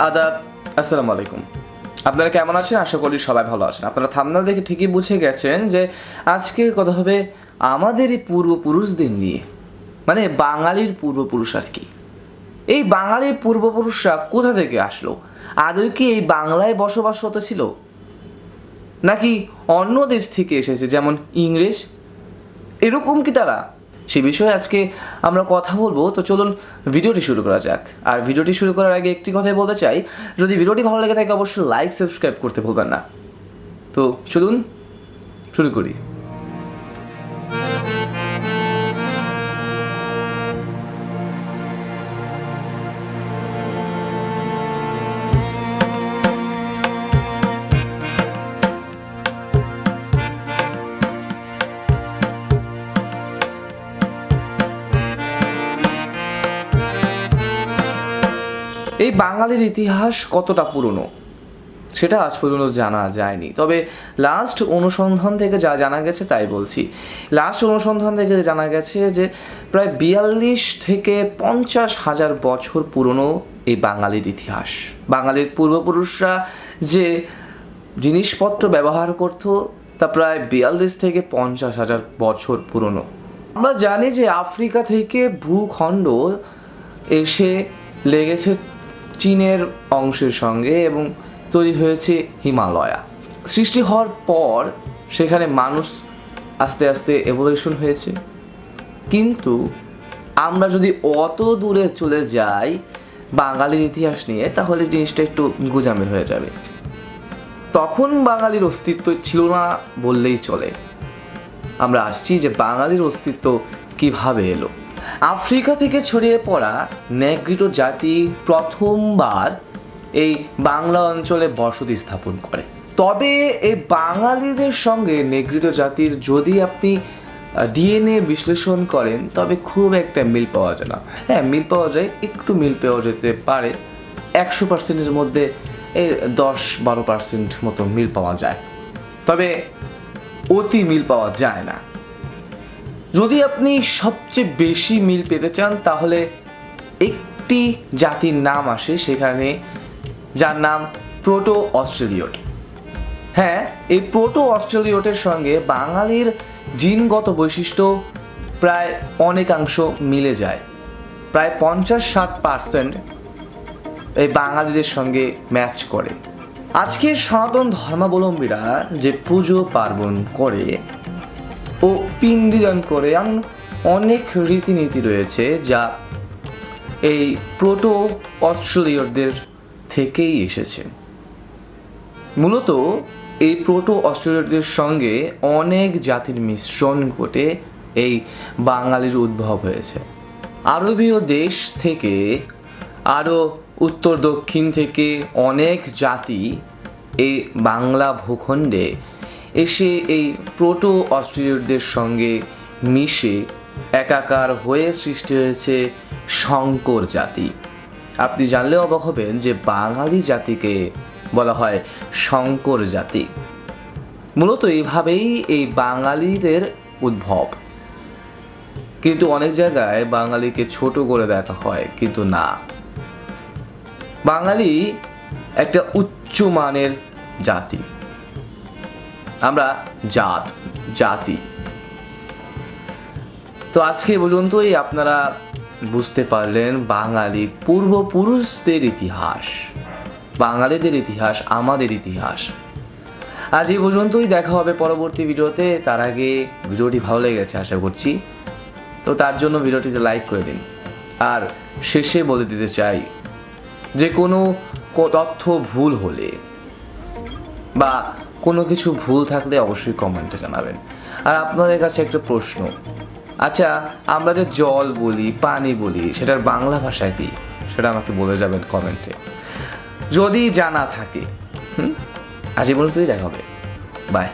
আদাব, আসসালামু আলাইকুম। আপনারা কেমন আছেন? আশা করি সবাই ভালো আছেন। আপনারা থাম্বনেল দেখে ঠিকই বুঝে গেছেন যে আজকের কথা হবে আমাদের এই পূর্বপুরুষদের নিয়ে, মানে বাঙালির পূর্বপুরুষ আর কি। এই বাঙালির পূর্বপুরুষরা কোথা থেকে আসলো? আদৌ কি এই বাংলায় বসবাস হতে ছিল, নাকি অন্য দেশ থেকে এসেছে, যেমন ইংরেজ? এরকম কি তারা? সে বিষয়ে আজকে আমরা কথা বলবো। তো চলুন ভিডিওটি শুরু করা যাক। আর ভিডিওটি শুরু করার আগে একটি কথাই বলতে চাই, যদি ভিডিওটি ভালো লেগে থাকে অবশ্যই লাইক সাবস্ক্রাইব করতে ভুলবেন না। তো চলুন শুরু করি। এই বাঙালির ইতিহাস কতটা পুরনো সেটা আজ পর্যন্ত জানা যায়নি, তবে লাস্ট অনুসন্ধান থেকে যা জানা গেছে তাই বলছি। লাস্ট অনুসন্ধান থেকে জানা গেছে যে প্রায় 42 থেকে 50,000 বছর পুরনো এই বাঙালির ইতিহাস। বাঙালির পূর্বপুরুষরা যে জিনিসপত্র ব্যবহার করত তা প্রায় 42 থেকে 50,000 বছর পুরনো। আমরা জানি যে আফ্রিকা থেকে ভূখণ্ড এসে লেগেছে চীনের অংশের সঙ্গে এবং তৈরি হয়েছে হিমালয়া। সৃষ্টি হওয়ার পর সেখানে মানুষ আস্তে আস্তে এভলিউশন হয়েছে। কিন্তু আমরা যদি অত দূরে চলে যাই বাঙালির ইতিহাস নিয়ে, তাহলে জিনিসটা একটু গোজামিল হয়ে যাবে। তখন বাঙালির অস্তিত্ব ছিল না বললেই চলে। আমরা আসছি যে বাঙালির অস্তিত্ব কিভাবে এলো। আফ্রিকা থেকে ছড়িয়ে পড়া নেগ্রিটো জাতি প্রথমবার এই বাংলা অঞ্চলে বসতি স্থাপন করে। তবে এই বাঙালিদের সঙ্গে নেগ্রিটো জাতির যদি আপনি ডিএনএ বিশ্লেষণ করেন তবে খুব একটা মিল পাওয়া যায় না। হ্যাঁ, মিল পাওয়া যায়, একটু মিল পাওয়া যেতে পারে। 100%-এর মধ্যে এই 10-12% মতো মিল পাওয়া যায়, তবে অতি মিল পাওয়া যায় না। যদি আপনি সবচেয়ে বেশি মিল পেতে চান তাহলে একটি জাতির নাম আসে সেখানে, যার নাম প্রোটো অস্ট্রেলিয়ট। হ্যাঁ, এই প্রোটো অস্ট্রেলিয়টের সঙ্গে বাঙালির জিনগত বৈশিষ্ট্য প্রায় অনেকাংশ মিলে যায়। প্রায় 50-60% এই বাঙালিদের সঙ্গে ম্যাচ করে। আজকের সনাতন ধর্মাবলম্বীরা যে পুজো পার্বণ করে ও পিণ্ডদান করে, এমন অনেক রীতিনীতি রয়েছে যা এই প্রোটো অস্ট্রেলিয়টদের থেকেই এসেছে। মূলত এই প্রোটো অস্ট্রেলিয়টদের সঙ্গে অনেক জাতির মিশ্রণ ঘটে এই বাঙালির উদ্ভব হয়েছে। আরবীয় দেশ থেকে, আরও উত্তর দক্ষিণ থেকে অনেক জাতি এই বাংলা ভূখণ্ডে এসে এই প্রোটো অস্ট্রেলিয়টদের সঙ্গে মিশে একাকার হয়ে সৃষ্টি হয়েছে শঙ্কর জাতি। আপনি জানলে অবাক হবেন যে বাঙালি জাতিকে বলা হয় শঙ্কর জাতি। মূলত এইভাবেই এই বাঙালিদের উদ্ভব। কিন্তু অনেক জায়গায় বাঙালিকে ছোট করে দেখা হয়, কিন্তু না, বাঙালি একটা উচ্চমানের জাতি। আমরা জাতি। তো আজকে পর্যন্তই আপনারা বুঝতে পারলেন বাঙালি পূর্বপুরুষদের ইতিহাস, বাঙালিদের ইতিহাস, আমাদের ইতিহাস। আজ এই পর্যন্তই, দেখা হবে পরবর্তী ভিডিওতে। তার আগে ভিডিওটি ভালো লেগেছে আশা করছি, তো তার জন্য ভিডিওটিতে লাইক করে দিন। আর শেষে বলে দিতে চাই যে কোনো তথ্য ভুল হলে বা কোনো কিছু ভুল থাকলে অবশ্যই কমেন্টে জানাবেন। আর আপনাদের কাছে একটা প্রশ্ন, আচ্ছা আমরা যে জল বলি, পানি বলি, সেটার বাংলা ভাষায় কি, সেটা আমাকে বলে যাবেন কমেন্টে যদি জানা থাকে। আজ এই পর্যন্তই, দেখা হবে, বাই।